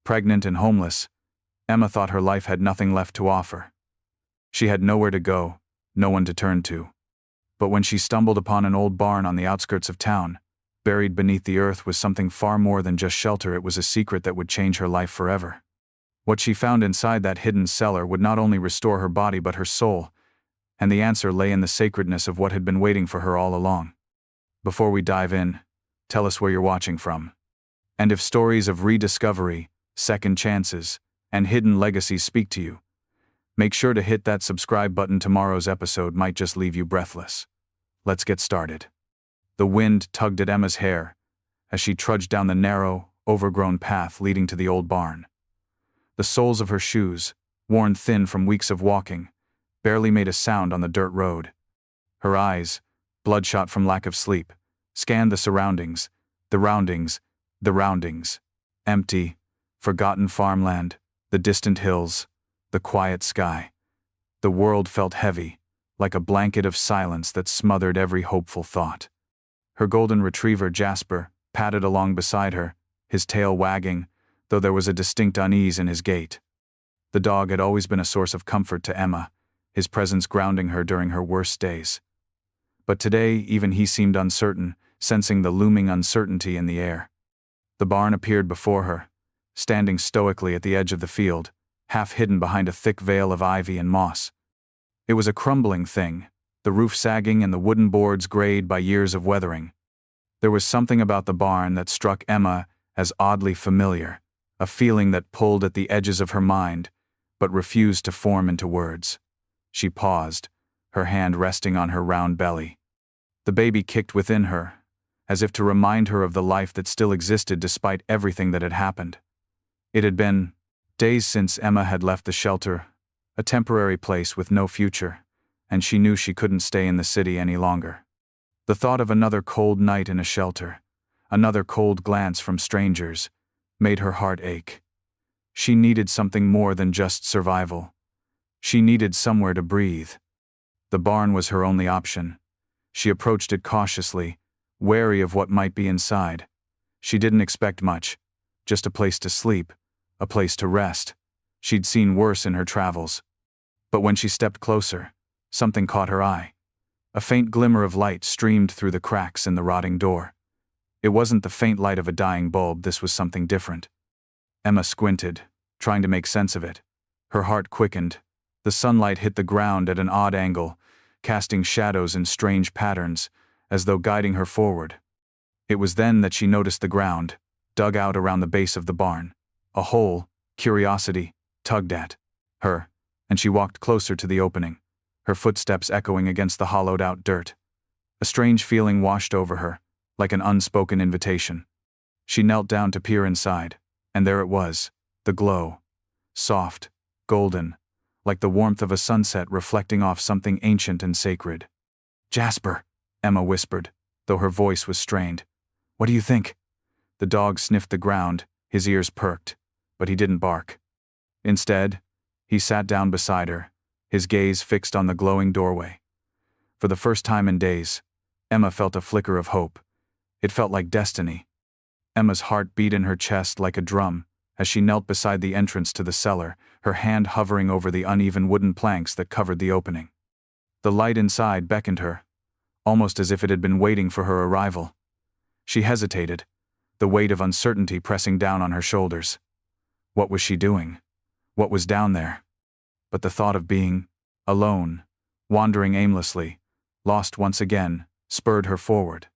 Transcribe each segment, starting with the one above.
Pregnant and homeless, Emma thought her life had nothing left to offer. She had nowhere to go, no one to turn to. But when she stumbled upon an old barn on the outskirts of town, buried beneath the earth was something far more than just shelter. It was a secret that would change her life forever. What she found inside that hidden cellar would not only restore her body but her soul, and the answer lay in the sacredness of what had been waiting for her all along. Before we dive in, tell us where you're watching from. And if stories of rediscovery, second chances, and hidden legacies speak to you, make sure to hit that subscribe button. Tomorrow's episode might just leave you breathless. Let's get started. The wind tugged at Emma's hair as she trudged down the narrow, overgrown path leading to the old barn. The soles of her shoes, worn thin from weeks of walking, barely made a sound on the dirt road. Her eyes, bloodshot from lack of sleep, scanned the surroundings, the roundings. Empty, forgotten farmland, the distant hills, the quiet sky. The world felt heavy, like a blanket of silence that smothered every hopeful thought. Her golden retriever Jasper padded along beside her, his tail wagging, though there was a distinct unease in his gait. The dog had always been a source of comfort to Emma, his presence grounding her during her worst days. But today even he seemed uncertain, sensing the looming uncertainty in the air. The barn appeared before her, standing stoically at the edge of the field, half hidden behind a thick veil of ivy and moss. It was a crumbling thing, the roof sagging and the wooden boards grayed by years of weathering. There was something about the barn that struck Emma as oddly familiar, a feeling that pulled at the edges of her mind, but refused to form into words. She paused, her hand resting on her round belly. The baby kicked within her, as if to remind her of the life that still existed despite everything that had happened. It had been days since Emma had left the shelter, a temporary place with no future, and she knew she couldn't stay in the city any longer. The thought of another cold night in a shelter, another cold glance from strangers, made her heart ache. She needed something more than just survival. She needed somewhere to breathe. The barn was her only option. She approached it cautiously, wary of what might be inside. She didn't expect much, just a place to sleep, a place to rest. She'd seen worse in her travels. But when she stepped closer, something caught her eye. A faint glimmer of light streamed through the cracks in the rotting door. It wasn't the faint light of a dying bulb, this was something different. Emma squinted, trying to make sense of it. Her heart quickened. The sunlight hit the ground at an odd angle, casting shadows in strange patterns, as though guiding her forward. It was then that she noticed the ground, dug out around the base of the barn. A hole, curiosity, tugged at her, and she walked closer to the opening, her footsteps echoing against the hollowed-out dirt. A strange feeling washed over her, like an unspoken invitation. She knelt down to peer inside, and there it was, the glow. Soft, golden, like the warmth of a sunset reflecting off something ancient and sacred. "Jasper," Emma whispered, though her voice was strained. "What do you think?" The dog sniffed the ground, his ears perked, but he didn't bark. Instead, he sat down beside her, his gaze fixed on the glowing doorway. For the first time in days, Emma felt a flicker of hope. It felt like destiny. Emma's heart beat in her chest like a drum as she knelt beside the entrance to the cellar, her hand hovering over the uneven wooden planks that covered the opening. The light inside beckoned her, almost as if it had been waiting for her arrival. She hesitated, the weight of uncertainty pressing down on her shoulders. What was she doing? What was down there? But the thought of being alone, wandering aimlessly, lost once again, spurred her forward.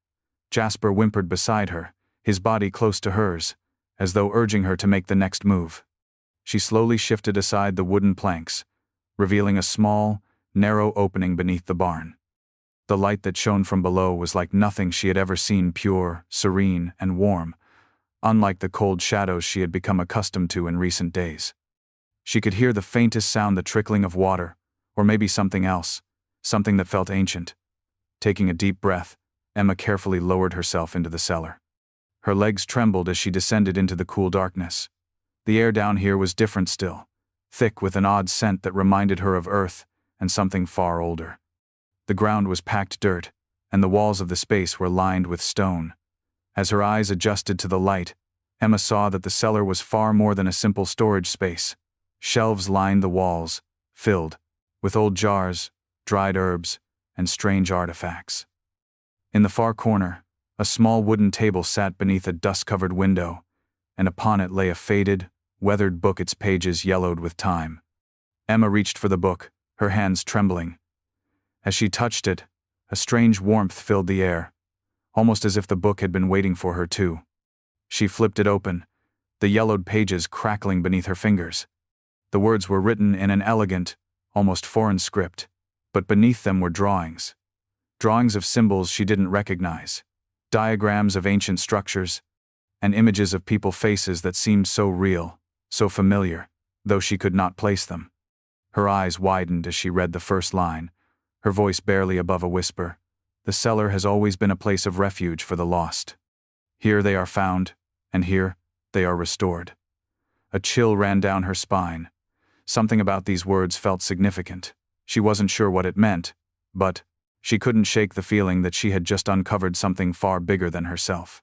Jasper whimpered beside her, his body close to hers, as though urging her to make the next move. She slowly shifted aside the wooden planks, revealing a small, narrow opening beneath the barn. The light that shone from below was like nothing she had ever seen, pure, serene, and warm, unlike the cold shadows she had become accustomed to in recent days. She could hear the faintest sound, the trickling of water, or maybe something else, something that felt ancient. Taking a deep breath, Emma carefully lowered herself into the cellar. Her legs trembled as she descended into the cool darkness. The air down here was different still, thick with an odd scent that reminded her of earth and something far older. The ground was packed dirt, and the walls of the space were lined with stone. As her eyes adjusted to the light, Emma saw that the cellar was far more than a simple storage space. Shelves lined the walls, filled with old jars, dried herbs, and strange artifacts. In the far corner, a small wooden table sat beneath a dust-covered window, and upon it lay a faded, weathered book, its pages yellowed with time. Emma reached for the book, her hands trembling. As she touched it, a strange warmth filled the air, almost as if the book had been waiting for her too. She flipped it open, the yellowed pages crackling beneath her fingers. The words were written in an elegant, almost foreign script, but beneath them were drawings. Drawings of symbols she didn't recognize, diagrams of ancient structures, and images of people's faces that seemed so real, so familiar, though she could not place them. Her eyes widened as she read the first line, her voice barely above a whisper. The cellar has always been a place of refuge for the lost. Here they are found, and here they are restored. A chill ran down her spine. Something about these words felt significant. She wasn't sure what it meant, but she couldn't shake the feeling that she had just uncovered something far bigger than herself.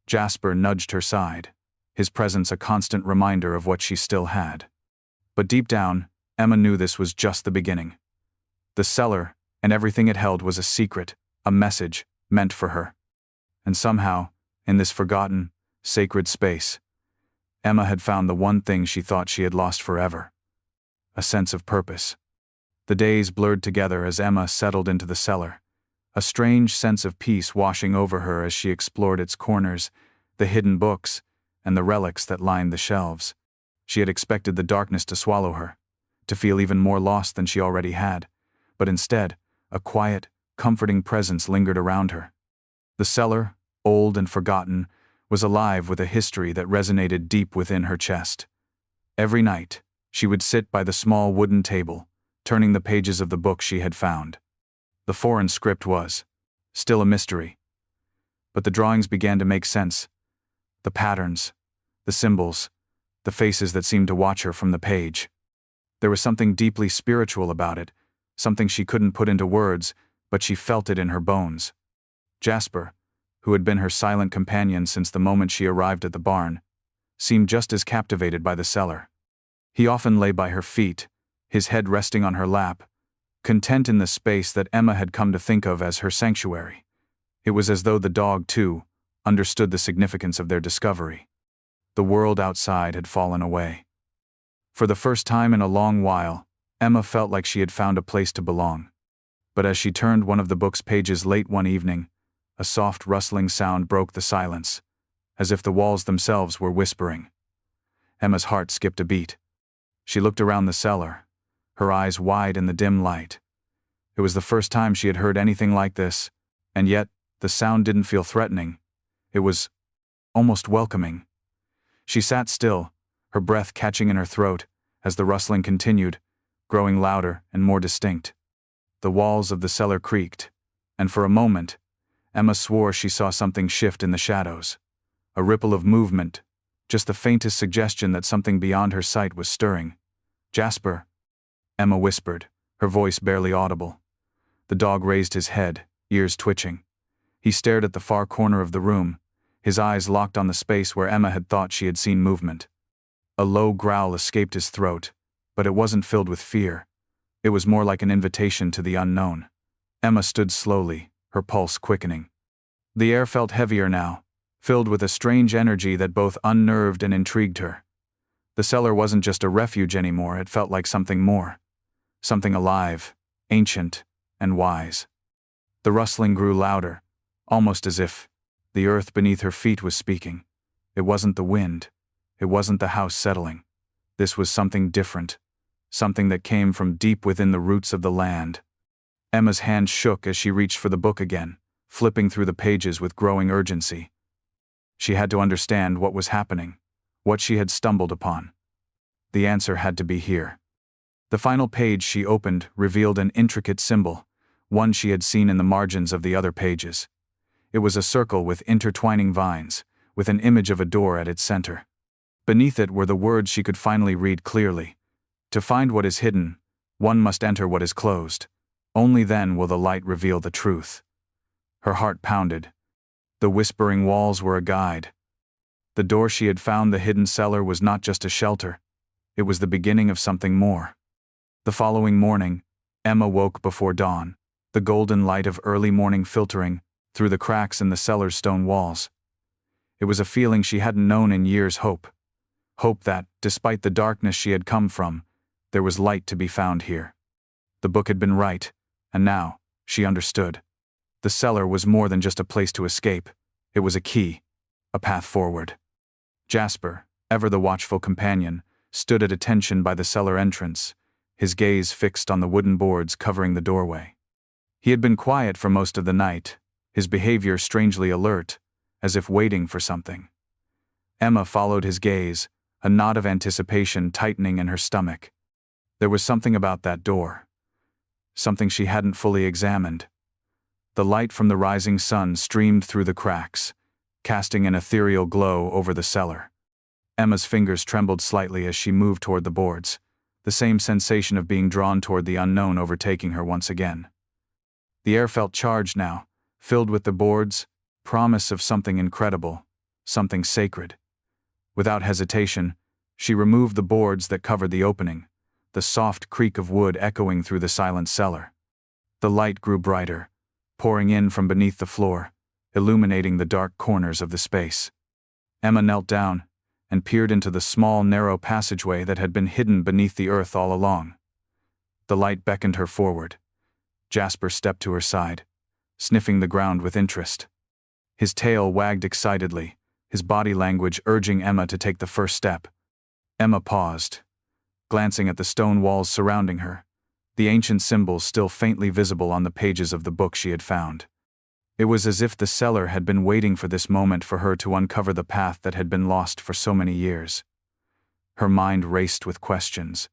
Jasper nudged her side, his presence a constant reminder of what she still had. But deep down, Emma knew this was just the beginning. The cellar, and everything it held, was a secret, a message, meant for her. And somehow, in this forgotten, sacred space, Emma had found the one thing she thought she had lost forever: a sense of purpose. The days blurred together as Emma settled into the cellar, a strange sense of peace washing over her as she explored its corners, the hidden books, and the relics that lined the shelves. She had expected the darkness to swallow her, to feel even more lost than she already had, but instead, a quiet, comforting presence lingered around her. The cellar, old and forgotten, was alive with a history that resonated deep within her chest. Every night, she would sit by the small wooden table, turning the pages of the book she had found. The foreign script was still a mystery, but the drawings began to make sense. The patterns, the symbols, the faces that seemed to watch her from the page. There was something deeply spiritual about it, something she couldn't put into words, but she felt it in her bones. Jasper, who had been her silent companion since the moment she arrived at the barn, seemed just as captivated by the cellar. He often lay by her feet, his head resting on her lap, content in the space that Emma had come to think of as her sanctuary. It was as though the dog, too, understood the significance of their discovery. The world outside had fallen away. For the first time in a long while, Emma felt like she had found a place to belong. But as she turned one of the book's pages late one evening, a soft rustling sound broke the silence, as if the walls themselves were whispering. Emma's heart skipped a beat. She looked around the cellar, her eyes wide in the dim light. It was the first time she had heard anything like this, and yet the sound didn't feel threatening. It was almost welcoming. She sat still, her breath catching in her throat, as the rustling continued, growing louder and more distinct. The walls of the cellar creaked, and for a moment, Emma swore she saw something shift in the shadows. A ripple of movement, just the faintest suggestion that something beyond her sight was stirring. "Jasper," Emma whispered, her voice barely audible. The dog raised his head, ears twitching. He stared at the far corner of the room, his eyes locked on the space where Emma had thought she had seen movement. A low growl escaped his throat, but it wasn't filled with fear. It was more like an invitation to the unknown. Emma stood slowly, her pulse quickening. The air felt heavier now, filled with a strange energy that both unnerved and intrigued her. The cellar wasn't just a refuge anymore, it felt like something more. Something alive, ancient, and wise. The rustling grew louder, almost as if the earth beneath her feet was speaking. It wasn't the wind. It wasn't the house settling. This was something different, something that came from deep within the roots of the land. Emma's hand shook as she reached for the book again, flipping through the pages with growing urgency. She had to understand what was happening, what she had stumbled upon. The answer had to be here. The final page she opened revealed an intricate symbol, one she had seen in the margins of the other pages. It was a circle with intertwining vines, with an image of a door at its center. Beneath it were the words she could finally read clearly. To find what is hidden, one must enter what is closed. Only then will the light reveal the truth. Her heart pounded. The whispering walls were a guide. The door she had found, the hidden cellar, was not just a shelter. It was the beginning of something more. The following morning, Emma woke before dawn, the golden light of early morning filtering through the cracks in the cellar's stone walls. It was a feeling she hadn't known in years. Hope that, despite the darkness she had come from, there was light to be found here. The book had been right, and now, she understood. The cellar was more than just a place to escape. It was a key, a path forward. Jasper, ever the watchful companion, stood at attention by the cellar entrance, his gaze fixed on the wooden boards covering the doorway. He had been quiet for most of the night, his behavior strangely alert, as if waiting for something. Emma followed his gaze, a knot of anticipation tightening in her stomach. There was something about that door. Something she hadn't fully examined. The light from the rising sun streamed through the cracks, casting an ethereal glow over the cellar. Emma's fingers trembled slightly as she moved toward the boards, the same sensation of being drawn toward the unknown overtaking her once again. The air felt charged now, filled with the boards, promise of something incredible, something sacred. Without hesitation, she removed the boards that covered the opening, the soft creak of wood echoing through the silent cellar. The light grew brighter, pouring in from beneath the floor, illuminating the dark corners of the space. Emma knelt down and peered into the small, narrow passageway that had been hidden beneath the earth all along. The light beckoned her forward. Jasper stepped to her side, sniffing the ground with interest. His tail wagged excitedly, his body language urging Emma to take the first step. Emma paused, glancing at the stone walls surrounding her, the ancient symbols still faintly visible on the pages of the book she had found. It was as if the cellar had been waiting for this moment for her to uncover the path that had been lost for so many years. Her mind raced with questions.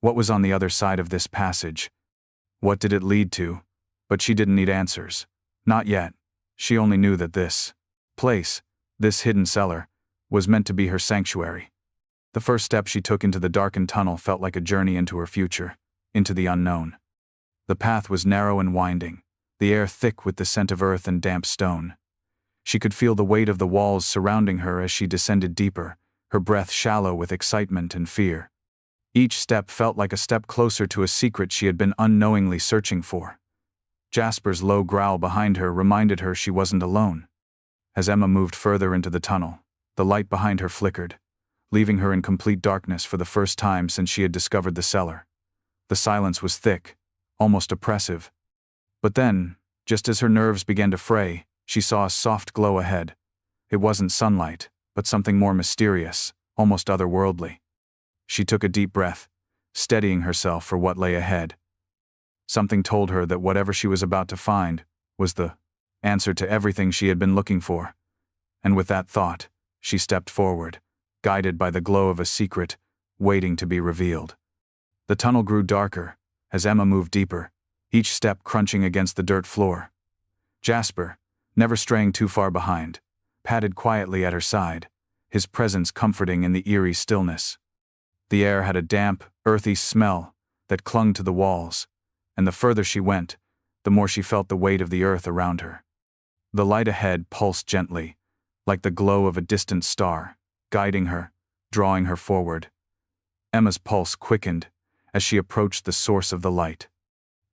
What was on the other side of this passage? What did it lead to? But she didn't need answers. Not yet. She only knew that this place, this hidden cellar, was meant to be her sanctuary. The first step she took into the darkened tunnel felt like a journey into her future, into the unknown. The path was narrow and winding, the air thick with the scent of earth and damp stone. She could feel the weight of the walls surrounding her as she descended deeper, her breath shallow with excitement and fear. Each step felt like a step closer to a secret she had been unknowingly searching for. Jasper's low growl behind her reminded her she wasn't alone. As Emma moved further into the tunnel, the light behind her flickered, leaving her in complete darkness for the first time since she had discovered the cellar. The silence was thick, almost oppressive. But then, just as her nerves began to fray, she saw a soft glow ahead. It wasn't sunlight, but something more mysterious, almost otherworldly. She took a deep breath, steadying herself for what lay ahead. Something told her that whatever she was about to find was the answer to everything she had been looking for. And with that thought, she stepped forward, guided by the glow of a secret, waiting to be revealed. The tunnel grew darker as Emma moved deeper, each step crunching against the dirt floor. Jasper, never straying too far behind, padded quietly at her side, his presence comforting in the eerie stillness. The air had a damp, earthy smell that clung to the walls, and the further she went, the more she felt the weight of the earth around her. The light ahead pulsed gently, like the glow of a distant star, guiding her, drawing her forward. Emma's pulse quickened as she approached the source of the light.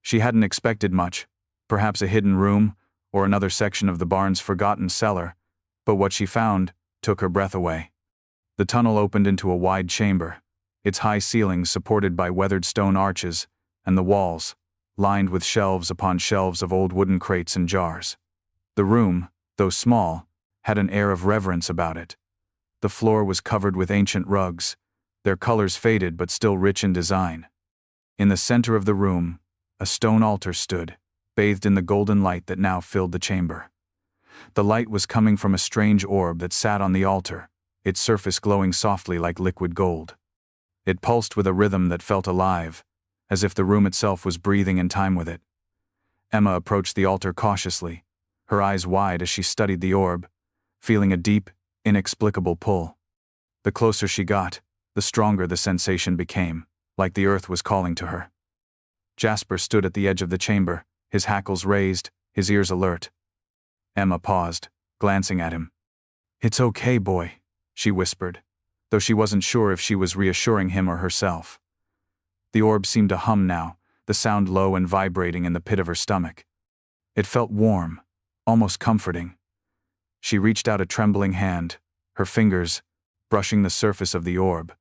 She hadn't expected much, perhaps a hidden room or another section of the barn's forgotten cellar, but what she found took her breath away. The tunnel opened into a wide chamber, its high ceilings supported by weathered stone arches, and the walls, lined with shelves upon shelves of old wooden crates and jars. The room, though small, had an air of reverence about it. The floor was covered with ancient rugs, their colors faded but still rich in design. In the center of the room, a stone altar stood, bathed in the golden light that now filled the chamber. The light was coming from a strange orb that sat on the altar, its surface glowing softly like liquid gold. It pulsed with a rhythm that felt alive, as if the room itself was breathing in time with it. Emma approached the altar cautiously, her eyes wide as she studied the orb, feeling a deep, inexplicable pull. The closer she got, the stronger the sensation became, like the earth was calling to her. Jasper stood at the edge of the chamber, his hackles raised, his ears alert. Emma paused, glancing at him. "It's okay, boy," she whispered, though she wasn't sure if she was reassuring him or herself. The orb seemed to hum now, the sound low and vibrating in the pit of her stomach. It felt warm, almost comforting. She reached out a trembling hand, her fingers brushing the surface of the orb.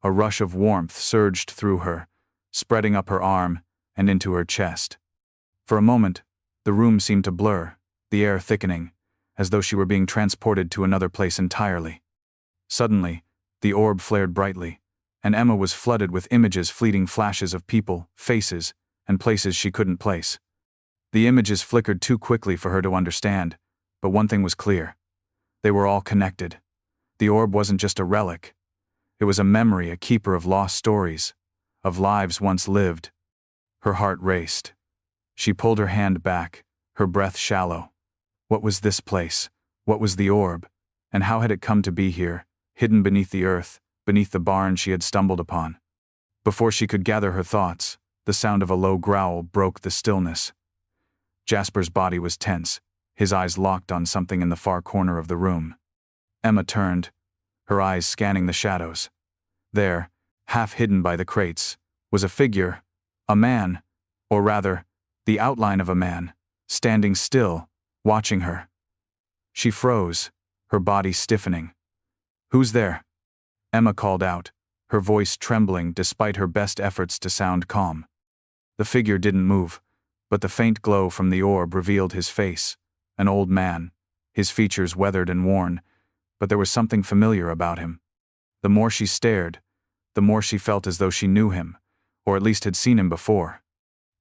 A rush of warmth surged through her, spreading up her arm and into her chest. For a moment, the room seemed to blur, the air thickening, as though she were being transported to another place entirely. Suddenly, the orb flared brightly, and Emma was flooded with images, fleeting flashes of people, faces, and places she couldn't place. The images flickered too quickly for her to understand, but one thing was clear. They were all connected. The orb wasn't just a relic. It was a memory, a keeper of lost stories, of lives once lived. Her heart raced. She pulled her hand back, her breath shallow. What was this place? What was the orb? And how had it come to be here, hidden beneath the earth, beneath the barn she had stumbled upon? Before she could gather her thoughts, the sound of a low growl broke the stillness. Jasper's body was tense, his eyes locked on something in the far corner of the room. Emma turned, her eyes scanning the shadows. There, half hidden by the crates, was a figure, a man, or rather, the outline of a man, standing still, watching her. She froze, her body stiffening. "Who's there?" Emma called out, her voice trembling despite her best efforts to sound calm. The figure didn't move, but the faint glow from the orb revealed his face, an old man, his features weathered and worn, but there was something familiar about him. The more she stared, the more she felt as though she knew him, or at least had seen him before.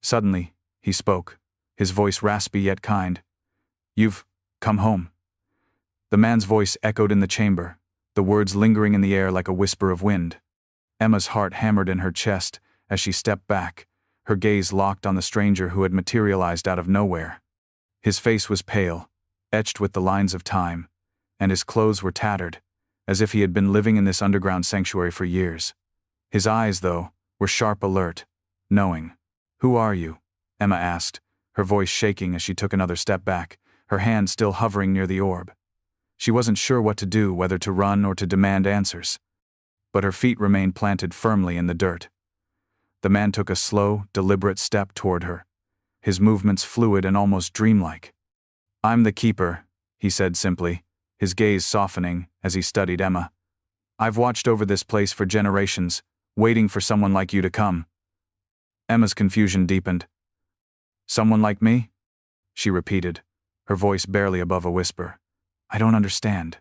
Suddenly, he spoke, his voice raspy yet kind. "You've come home." The man's voice echoed in the chamber, the words lingering in the air like a whisper of wind. Emma's heart hammered in her chest as she stepped back, her gaze locked on the stranger who had materialized out of nowhere. His face was pale, etched with the lines of time, and his clothes were tattered, as if he had been living in this underground sanctuary for years. His eyes, though, were sharp, alert, knowing. "Who are you?" Emma asked, her voice shaking as she took another step back, her hand still hovering near the orb. She wasn't sure what to do, whether to run or to demand answers. But her feet remained planted firmly in the dirt. The man took a slow, deliberate step toward her, his movements fluid and almost dreamlike. "I'm the keeper," he said simply, his gaze softening as he studied Emma. "I've watched over this place for generations, waiting for someone like you to come." Emma's confusion deepened. "Someone like me?" she repeated, her voice barely above a whisper. "I don't understand."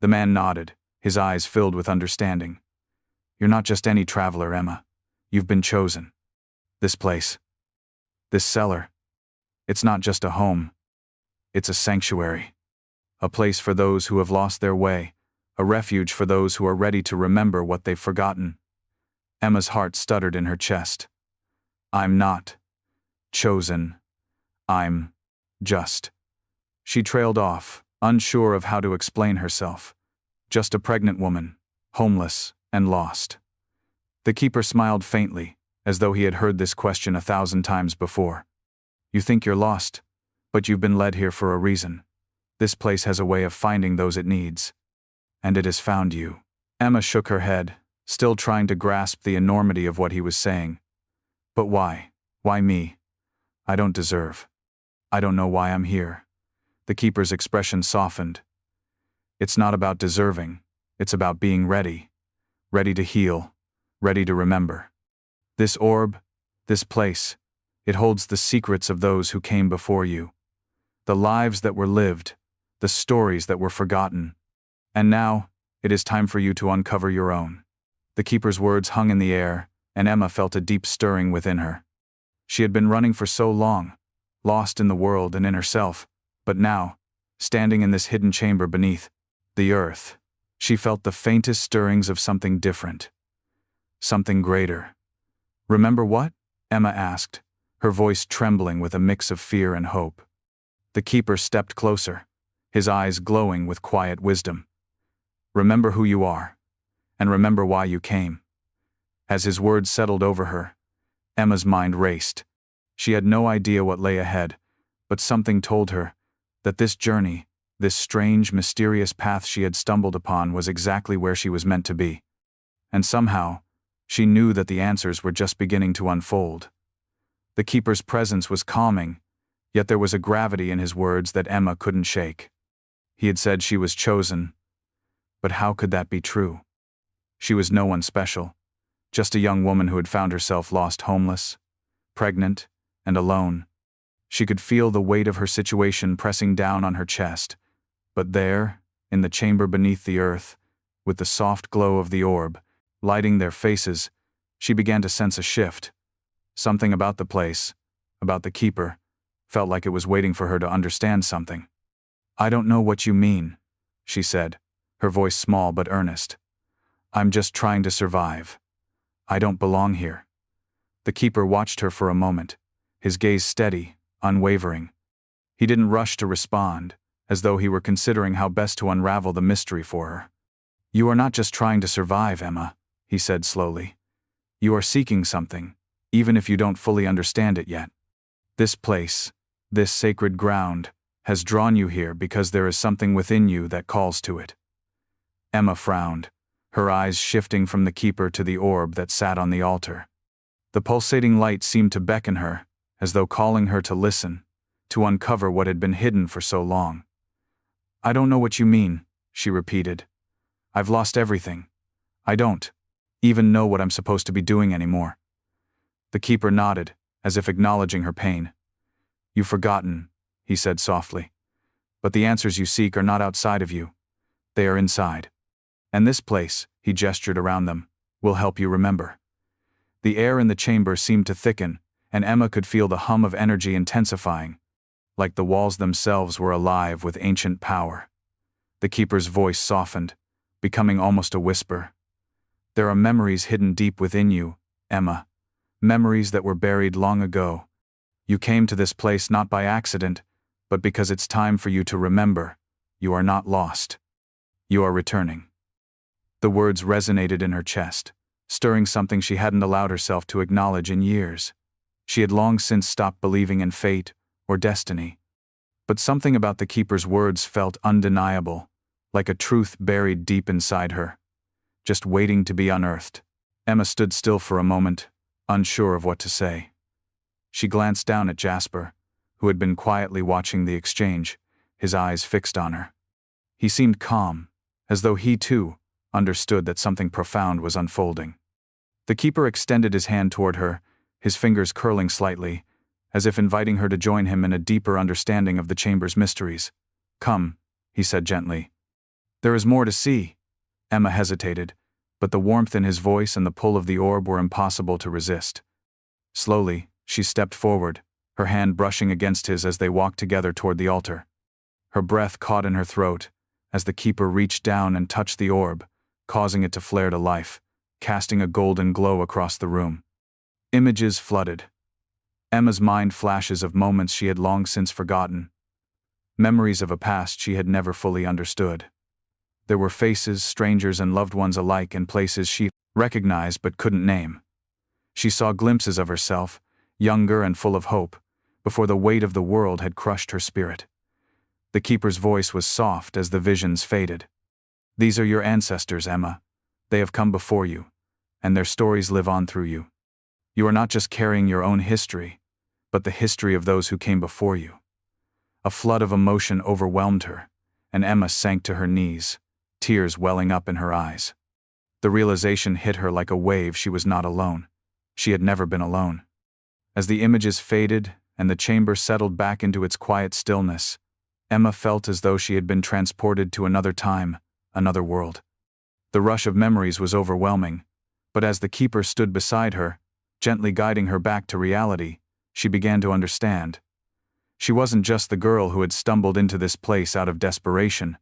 The man nodded, his eyes filled with understanding. "You're not just any traveler, Emma. You've been chosen. This place, this cellar, it's not just a home. It's a sanctuary. A place for those who have lost their way, a refuge for those who are ready to remember what they've forgotten." Emma's heart stuttered in her chest. "I'm not chosen. I'm just." She trailed off, unsure of how to explain herself. Just a pregnant woman, homeless and lost. The keeper smiled faintly, as though he had heard this question 1,000 times before. "You think you're lost, but you've been led here for a reason. This place has a way of finding those it needs. And it has found you." Emma shook her head, still trying to grasp the enormity of what he was saying. "But why? Why me? I don't deserve. I don't know why I'm here." The keeper's expression softened. "It's not about deserving, it's about being ready. Ready to heal, ready to remember. This orb, this place, it holds the secrets of those who came before you. The lives that were lived, the stories that were forgotten. And now, it is time for you to uncover your own." The keeper's words hung in the air, and Emma felt a deep stirring within her. She had been running for so long, lost in the world and in herself, but now, standing in this hidden chamber beneath the earth, she felt the faintest stirrings of something different. Something greater. "Remember what?" Emma asked, her voice trembling with a mix of fear and hope. The keeper stepped closer, his eyes glowing with quiet wisdom. "Remember who you are, and remember why you came." As his words settled over her, Emma's mind raced. She had no idea what lay ahead, but something told her that this journey, This strange, mysterious path she had stumbled upon was exactly where she was meant to be. And somehow, she knew that the answers were just beginning to unfold. The keeper's presence was calming, yet there was a gravity in his words that Emma couldn't shake. He had said she was chosen, but how could that be true? She was no one special, just a young woman who had found herself lost, homeless, pregnant, and alone. She could feel the weight of her situation pressing down on her chest, but there, in the chamber beneath the earth, with the soft glow of the orb lighting their faces, she began to sense a shift. Something about the place, about the keeper, felt like it was waiting for her to understand something. "I don't know what you mean," she said, her voice small but earnest. "I'm just trying to survive. I don't belong here." The keeper watched her for a moment, his gaze steady, unwavering. He didn't rush to respond, as though he were considering how best to unravel the mystery for her. "You are not just trying to survive, Emma," he said slowly. "You are seeking something, even if you don't fully understand it yet. This place, this sacred ground, has drawn you here because there is something within you that calls to it." Emma frowned, her eyes shifting from the keeper to the orb that sat on the altar. The pulsating light seemed to beckon her, as though calling her to listen, to uncover what had been hidden for so long. "I don't know what you mean," she repeated. "I've lost everything. I don't even know what I'm supposed to be doing anymore." The keeper nodded, as if acknowledging her pain. "You've forgotten," he said softly. "But the answers you seek are not outside of you. They are inside. And this place," he gestured around them, "will help you remember." The air in the chamber seemed to thicken, and Emma could feel the hum of energy intensifying, like the walls themselves were alive with ancient power. The keeper's voice softened, becoming almost a whisper. "There are memories hidden deep within you, Emma. Memories that were buried long ago. You came to this place not by accident, but because it's time for you to remember. You are not lost. You are returning." The words resonated in her chest, stirring something she hadn't allowed herself to acknowledge in years. She had long since stopped believing in fate or destiny. But something about the keeper's words felt undeniable, like a truth buried deep inside her, just waiting to be unearthed. Emma stood still for a moment, unsure of what to say. She glanced down at Jasper, who had been quietly watching the exchange, his eyes fixed on her. He seemed calm, as though he too understood that something profound was unfolding. The keeper extended his hand toward her, his fingers curling slightly, as if inviting her to join him in a deeper understanding of the chamber's mysteries. "Come," he said gently. "There is more to see." Emma hesitated, but the warmth in his voice and the pull of the orb were impossible to resist. Slowly, she stepped forward, her hand brushing against his as they walked together toward the altar. Her breath caught in her throat, as the keeper reached down and touched the orb, causing it to flare to life, casting a golden glow across the room. Images flooded. Emma's mind flashes of moments she had long since forgotten. Memories of a past she had never fully understood. There were faces, strangers and loved ones alike in places she recognized but couldn't name. She saw glimpses of herself, younger and full of hope, before the weight of the world had crushed her spirit. The keeper's voice was soft as the visions faded. "These are your ancestors, Emma. They have come before you, and their stories live on through you. You are not just carrying your own history, but the history of those who came before you." A flood of emotion overwhelmed her, and Emma sank to her knees, tears welling up in her eyes. The realization hit her like a wave. She was not alone. She had never been alone. As the images faded and the chamber settled back into its quiet stillness, Emma felt as though she had been transported to another time, another world. The rush of memories was overwhelming, but as the keeper stood beside her, gently guiding her back to reality, she began to understand. She wasn't just the girl who had stumbled into this place out of desperation.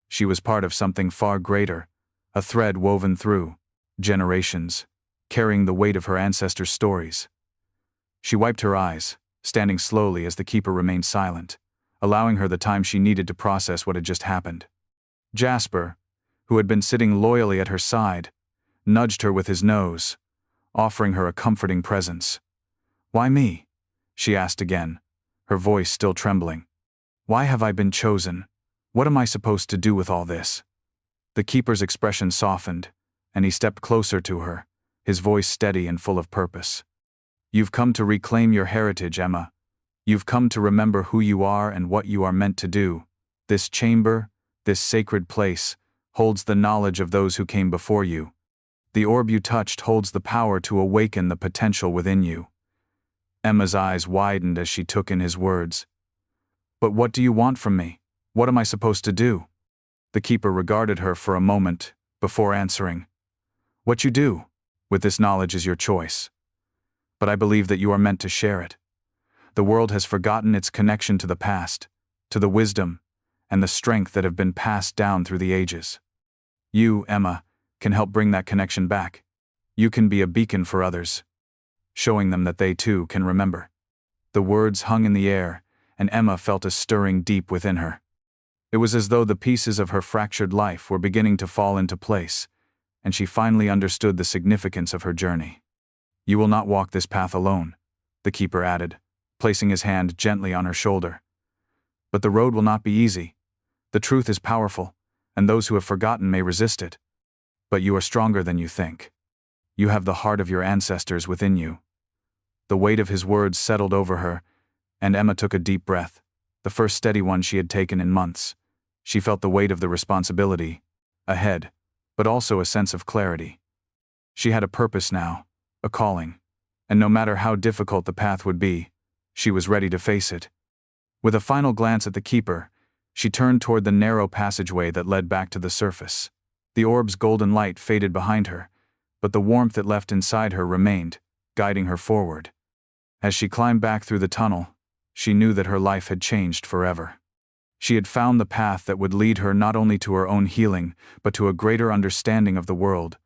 She was part of something far greater, a thread woven through generations, carrying the weight of her ancestors' stories. She wiped her eyes, standing slowly as the keeper remained silent, allowing her the time she needed to process what had just happened. Jasper, who had been sitting loyally at her side, nudged her with his nose, offering her a comforting presence. "Why me?" she asked again, her voice still trembling. "Why have I been chosen? What am I supposed to do with all this? The keeper's expression softened, and he stepped closer to her, his voice steady and full of purpose. You've come to reclaim your heritage, Emma. You've come to remember who you are and what you are meant to do. This chamber, this sacred place, holds the knowledge of those who came before you. The orb you touched holds the power to awaken the potential within you. Emma's eyes widened as she took in his words. But what do you want from me? What am I supposed to do? The keeper regarded her for a moment, before answering. What you do with this knowledge is your choice. But I believe that you are meant to share it. The world has forgotten its connection to the past, to the wisdom, and the strength that have been passed down through the ages. You, Emma, can help bring that connection back. You can be a beacon for others, showing them that they too can remember. The words hung in the air, and Emma felt a stirring deep within her. It was as though the pieces of her fractured life were beginning to fall into place, and she finally understood the significance of her journey. You will not walk this path alone, the keeper added, placing his hand gently on her shoulder. But the road will not be easy. The truth is powerful, and those who have forgotten may resist it. But you are stronger than you think. You have the heart of your ancestors within you. The weight of his words settled over her, and Emma took a deep breath, the first steady one she had taken in months. She felt the weight of the responsibility ahead, but also a sense of clarity. She had a purpose now, a calling, and no matter how difficult the path would be, she was ready to face it. With a final glance at the keeper, she turned toward the narrow passageway that led back to the surface. The orb's golden light faded behind her, but the warmth it left inside her remained, guiding her forward. As she climbed back through the tunnel, she knew that her life had changed forever. She had found the path that would lead her not only to her own healing, but to a greater understanding of the world,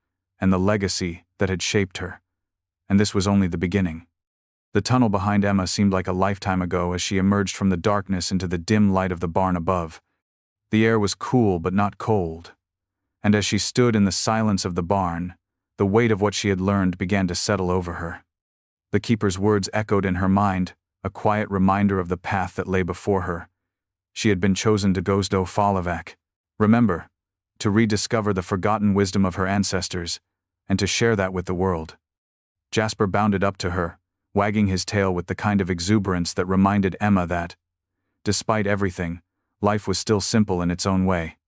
and the legacy that had shaped her. And this was only the beginning. The tunnel behind Emma seemed like a lifetime ago as she emerged from the darkness into the dim light of the barn above. The air was cool but not cold. And as she stood in the silence of the barn, the weight of what she had learned began to settle over her. The keeper's words echoed in her mind, a quiet reminder of the path that lay before her. She had been chosen to Gozdo Falavak. Remember, to rediscover the forgotten wisdom of her ancestors, and to share that with the world. Jasper bounded up to her, wagging his tail with the kind of exuberance that reminded Emma that, despite everything, life was still simple in its own way.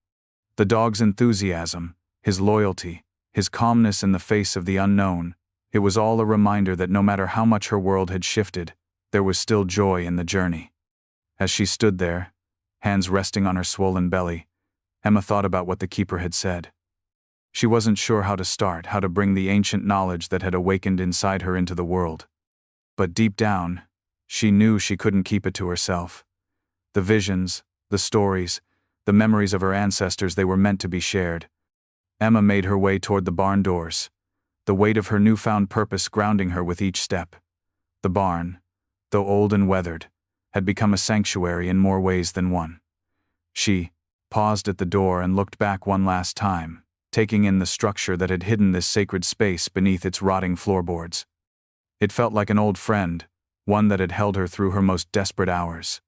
The dog's enthusiasm, his loyalty, his calmness in the face of the unknown, it was all a reminder that no matter how much her world had shifted, there was still joy in the journey. As she stood there, hands resting on her swollen belly, Emma thought about what the keeper had said. She wasn't sure how to start, how to bring the ancient knowledge that had awakened inside her into the world. But deep down, she knew she couldn't keep it to herself. The visions, the stories, the memories of her ancestors, they were meant to be shared. Emma made her way toward the barn doors, the weight of her newfound purpose grounding her with each step. The barn, though old and weathered, had become a sanctuary in more ways than one. She paused at the door and looked back one last time, taking in the structure that had hidden this sacred space beneath its rotting floorboards. It felt like an old friend, one that had held her through her most desperate hours.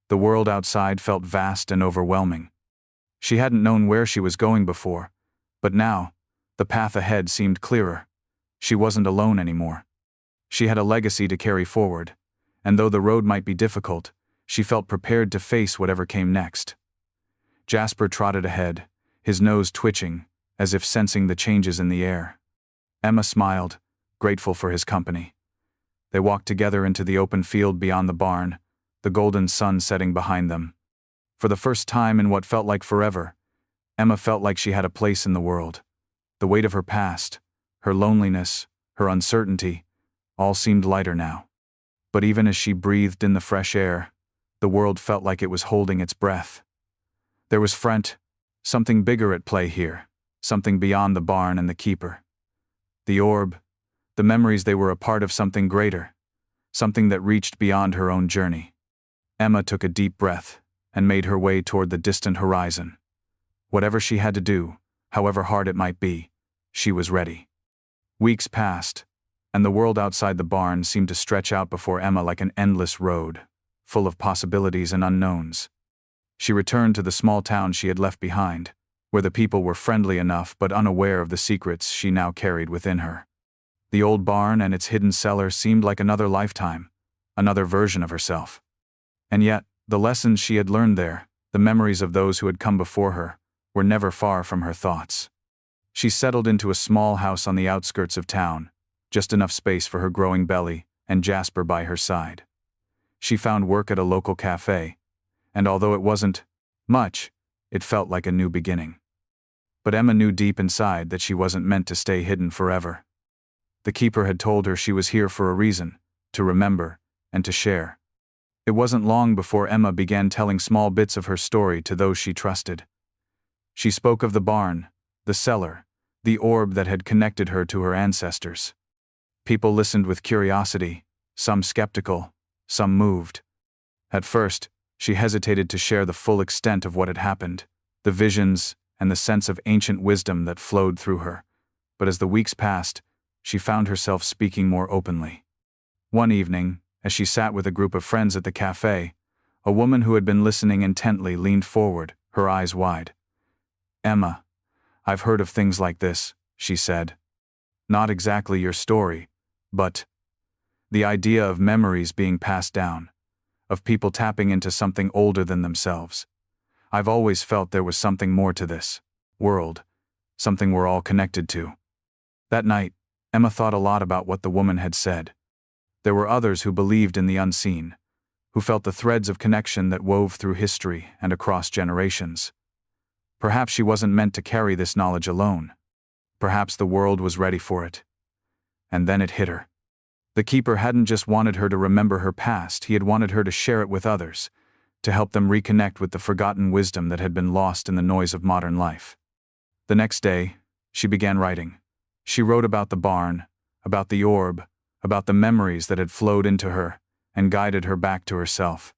The world outside felt vast and overwhelming. She hadn't known where she was going before, but now, the path ahead seemed clearer. She wasn't alone anymore. She had a legacy to carry forward, and though the road might be difficult, she felt prepared to face whatever came next. Jasper trotted ahead, his nose twitching, as if sensing the changes in the air. Emma smiled, grateful for his company. They walked together into the open field beyond the barn, the golden sun setting behind them. For the first time in what felt like forever, Emma felt like she had a place in the world. The weight of her past, her loneliness, her uncertainty, all seemed lighter now. But even as she breathed in the fresh air, the world felt like it was holding its breath. There was something bigger at play here, something beyond the barn and the keeper. The orb, the memories, they were a part of something greater, something that reached beyond her own journey. Emma took a deep breath and made her way toward the distant horizon. Whatever she had to do, however hard it might be, she was ready. Weeks passed, and the world outside the barn seemed to stretch out before Emma like an endless road, full of possibilities and unknowns. She returned to the small town she had left behind, where the people were friendly enough but unaware of the secrets she now carried within her. The old barn and its hidden cellar seemed like another lifetime, another version of herself. And yet, the lessons she had learned there, the memories of those who had come before her, were never far from her thoughts. She settled into a small house on the outskirts of town, just enough space for her growing belly, and Jasper by her side. She found work at a local cafe, and although it wasn't much, it felt like a new beginning. But Emma knew deep inside that she wasn't meant to stay hidden forever. The keeper had told her she was here for a reason, to remember, and to share. It wasn't long before Emma began telling small bits of her story to those she trusted. She spoke of the barn, the cellar, the orb that had connected her to her ancestors. People listened with curiosity, some skeptical, some moved. At first, she hesitated to share the full extent of what had happened, the visions and the sense of ancient wisdom that flowed through her, but as the weeks passed, she found herself speaking more openly. One evening, as she sat with a group of friends at the cafe, a woman who had been listening intently leaned forward, her eyes wide. "Emma, I've heard of things like this," she said. "Not exactly your story, but the idea of memories being passed down, of people tapping into something older than themselves. I've always felt there was something more to this world, something we're all connected to." That night, Emma thought a lot about what the woman had said. There were others who believed in the unseen, who felt the threads of connection that wove through history and across generations. Perhaps she wasn't meant to carry this knowledge alone. Perhaps the world was ready for it. And then it hit her. The keeper hadn't just wanted her to remember her past, he had wanted her to share it with others, to help them reconnect with the forgotten wisdom that had been lost in the noise of modern life. The next day, she began writing. She wrote about the barn, about the orb, about the memories that had flowed into her and guided her back to herself.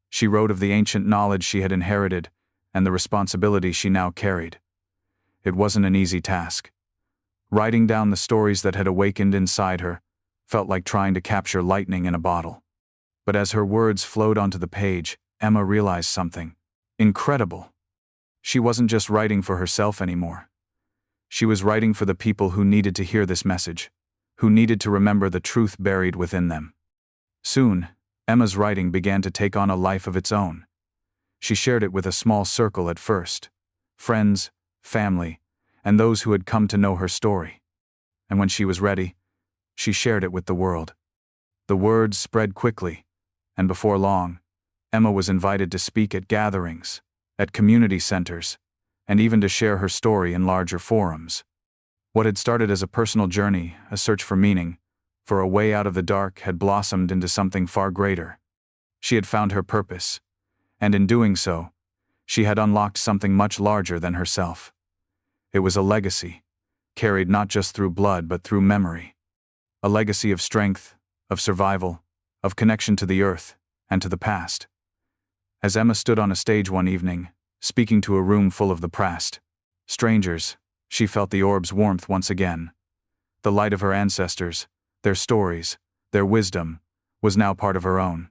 She wrote of the ancient knowledge she had inherited and the responsibility she now carried. It wasn't an easy task. Writing down the stories that had awakened inside her felt like trying to capture lightning in a bottle. But as her words flowed onto the page, Emma realized something incredible. She wasn't just writing for herself anymore. She was writing for the people who needed to hear this message, who needed to remember the truth buried within them. Soon, Emma's writing began to take on a life of its own. She shared it with a small circle at first, friends, family, and those who had come to know her story. And when she was ready, she shared it with the world. The words spread quickly, and before long, Emma was invited to speak at gatherings, at community centers, and even to share her story in larger forums. What had started as a personal journey, a search for meaning, for a way out of the dark, had blossomed into something far greater. She had found her purpose, and in doing so, she had unlocked something much larger than herself. It was a legacy, carried not just through blood but through memory. A legacy of strength, of survival, of connection to the earth, and to the past. As Emma stood on a stage one evening, speaking to a room full of the past, strangers, she felt the orb's warmth once again. The light of her ancestors, their stories, their wisdom, was now part of her own.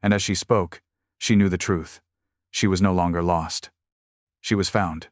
And as she spoke, she knew the truth. She was no longer lost. She was found.